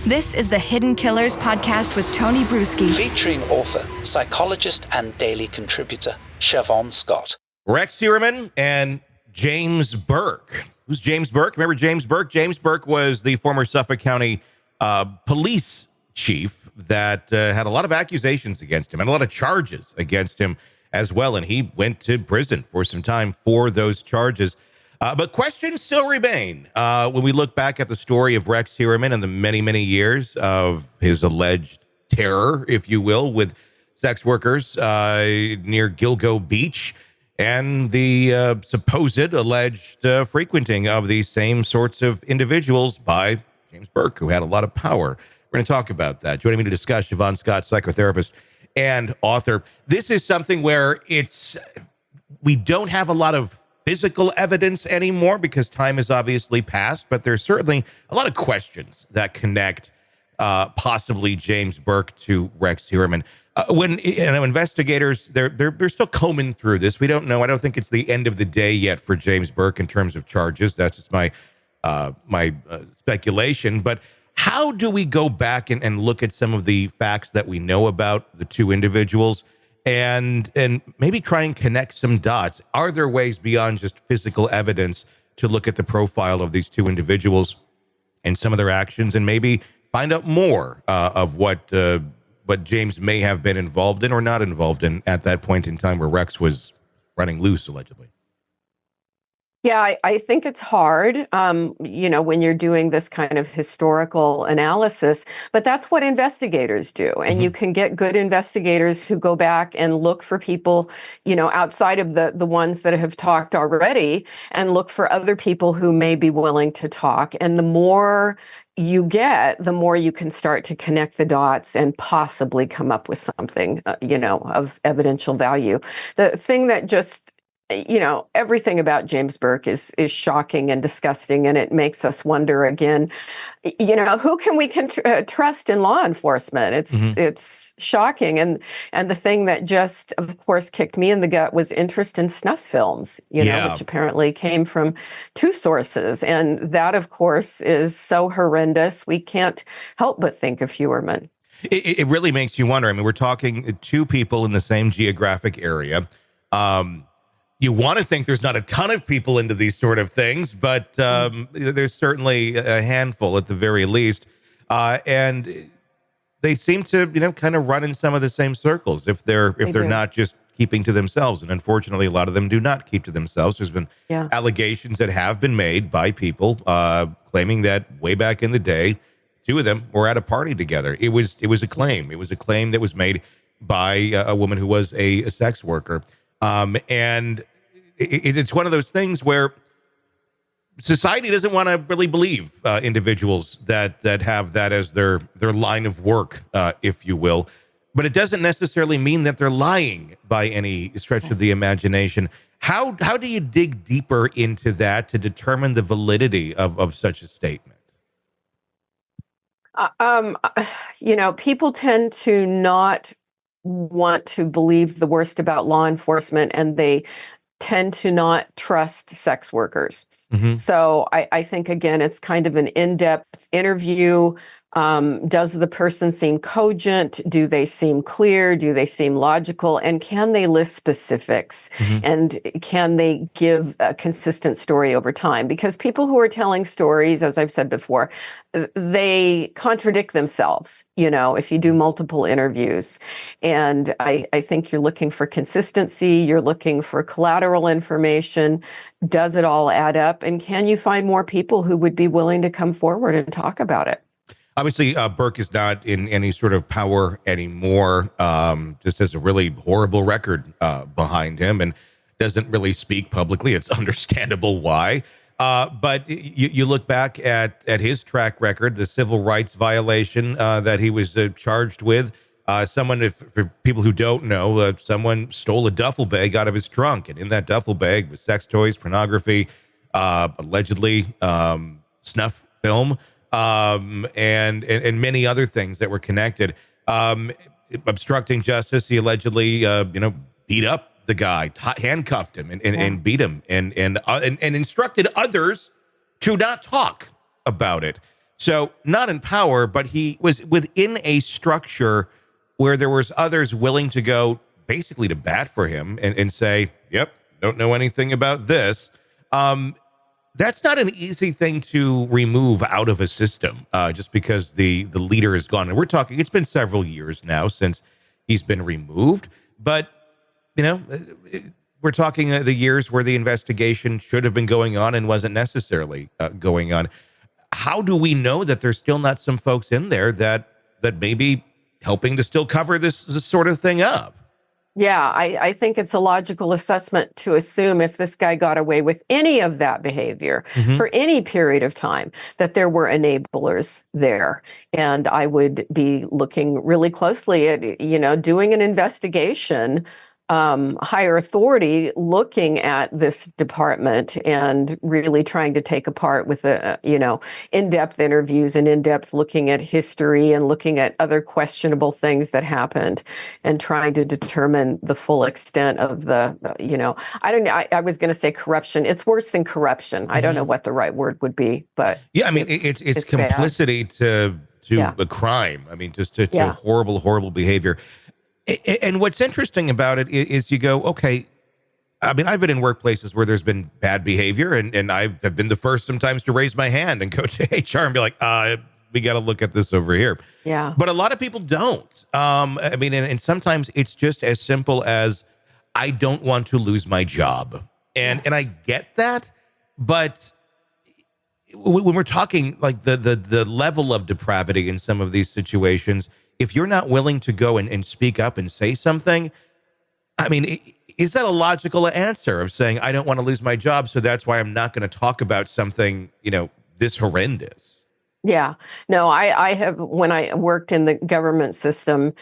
This is the Hidden Killers podcast with Tony Brueski. Featuring author, psychologist, and daily contributor, Shavaun Scott. Rex Heuermann and James Burke. Who's James Burke? Remember James Burke? James Burke was the former Suffolk County police chief that had a lot of accusations against him and a lot of charges against him as well. And he went to prison for some time for those charges. But questions still remain when we look back at the story of Rex Heuermann and the many, many years of his alleged terror, if you will, with sex workers near Gilgo Beach and the supposed alleged frequenting of these same sorts of individuals by James Burke, who had a lot of power. We're going to talk about that. Joining me to discuss, Shavaun Scott, psychotherapist and author. This is something where we don't have a lot of physical evidence anymore because time has obviously passed, but there's certainly a lot of questions that connect possibly James Burke to Rex Heuermann. When investigators, they're still combing through this. We don't know. I don't think it's the end of the day yet for James Burke in terms of charges. That's just my speculation. But how do we go back and look at some of the facts that we know about the two individuals and maybe try and connect some dots? Are there ways beyond just physical evidence to look at the profile of these two individuals and some of their actions and maybe find out more of what James may have been involved in or not involved in at that point in time where Rex was running loose, allegedly? Yeah, I think it's hard, when you're doing this kind of historical analysis, but that's what investigators do. And you can get good investigators who go back and look for people, outside of the ones that have talked already and look for other people who may be willing to talk. And the more you get, the more you can start to connect the dots and possibly come up with something, of evidential value. The thing that just everything about James Burke is shocking and disgusting, and it makes us wonder again, who can we trust in law enforcement? It's shocking, and the thing that just, of course, kicked me in the gut was interest in snuff films, which apparently came from two sources, and that, of course, is so horrendous. We can't help but think of Heuermann. It really makes you wonder. I mean, we're talking two people in the same geographic area. You want to think there's not a ton of people into these sort of things, but there's certainly a handful at the very least. And they seem to, kind of run in some of the same circles if they're not just keeping to themselves. And unfortunately, a lot of them do not keep to themselves. There's been allegations that have been made by people claiming that way back in the day, two of them were at a party together. It was a claim. It was a claim that was made by a woman who was a sex worker. And it's one of those things where society doesn't want to really believe individuals that have that as their line of work, if you will. But it doesn't necessarily mean that they're lying by any stretch of the imagination. How do you dig deeper into that to determine the validity of such a statement? People tend to not want to believe the worst about law enforcement, and they tend to not trust sex workers. So I think, again, it's kind of an in-depth interview. Does the person seem cogent? Do they seem clear? Do they seem logical? And can they list specifics? And can they give a consistent story over time? Because people who are telling stories, as I've said before, they contradict themselves, if you do multiple interviews. And I think you're looking for consistency. You're looking for collateral information. Does it all add up? And can you find more people who would be willing to come forward and talk about it? Obviously, Burke is not in any sort of power anymore, just has a really horrible record behind him and doesn't really speak publicly. It's understandable why. But you look back at his track record, the civil rights violation that he was charged with. For people who don't know, someone stole a duffel bag out of his trunk. And in that duffel bag was sex toys, pornography, allegedly snuff film. And many other things that were connected. Obstructing justice, he allegedly, beat up the guy, handcuffed him, and beat him, and instructed others to not talk about it. So not in power, but he was within a structure where there was others willing to go basically to bat for him and say, yep, don't know anything about this. That's not an easy thing to remove out of a system just because the leader is gone. And we're talking, it's been several years now since he's been removed. But, we're talking the years where the investigation should have been going on and wasn't necessarily going on. How do we know that there's still not some folks in there that may be helping to still cover this sort of thing up? Yeah, I think it's a logical assessment to assume if this guy got away with any of that behavior for any period of time, that there were enablers there. And I would be looking really closely at, doing an investigation, higher authority looking at this department and really trying to take apart with in-depth interviews and in-depth looking at history and looking at other questionable things that happened and trying to determine the full extent of the, I don't know. I was going to say corruption. It's worse than corruption. I don't know what the right word would be, but yeah, I mean, it's complicity to a crime. I mean, just to horrible behavior. And what's interesting about it is you go, okay, I mean, I've been in workplaces where there's been bad behavior and I've been the first sometimes to raise my hand and go to HR and be like, we got to look at this over here. Yeah. But a lot of people don't. I mean, and sometimes it's just as simple as I don't want to lose my job. And I get that. But when we're talking like the level of depravity in some of these situations, if you're not willing to go and speak up and say something, I mean, is that a logical answer of saying, I don't want to lose my job, so that's why I'm not going to talk about something, this horrendous? Yeah, no, I have, when I worked in the government system,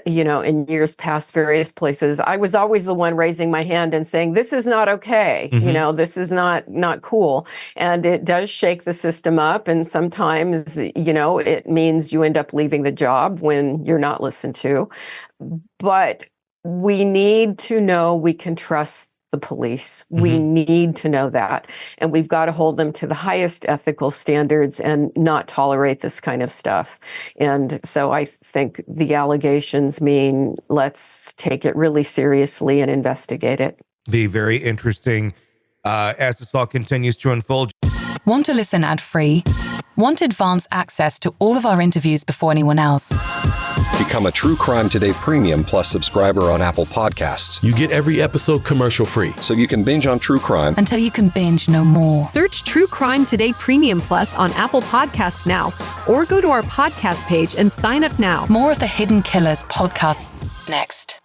in years past, various places, I was always the one raising my hand and saying, this is not okay. This is not cool. And it does shake the system up. And sometimes, it means you end up leaving the job when you're not listened to. But we need to know we can trust the police. We need to know that. And we've got to hold them to the highest ethical standards and not tolerate this kind of stuff. And so I think the allegations mean let's take it really seriously and investigate it. Be very interesting as this all continues to unfold. Want to listen ad-free? Want advanced access to all of our interviews before anyone else? Become a True Crime Today Premium Plus subscriber on Apple Podcasts. You get every episode commercial-free. So you can binge on true crime until you can binge no more. Search True Crime Today Premium Plus on Apple Podcasts now, or go to our podcast page and sign up now. More of the Hidden Killers podcast next.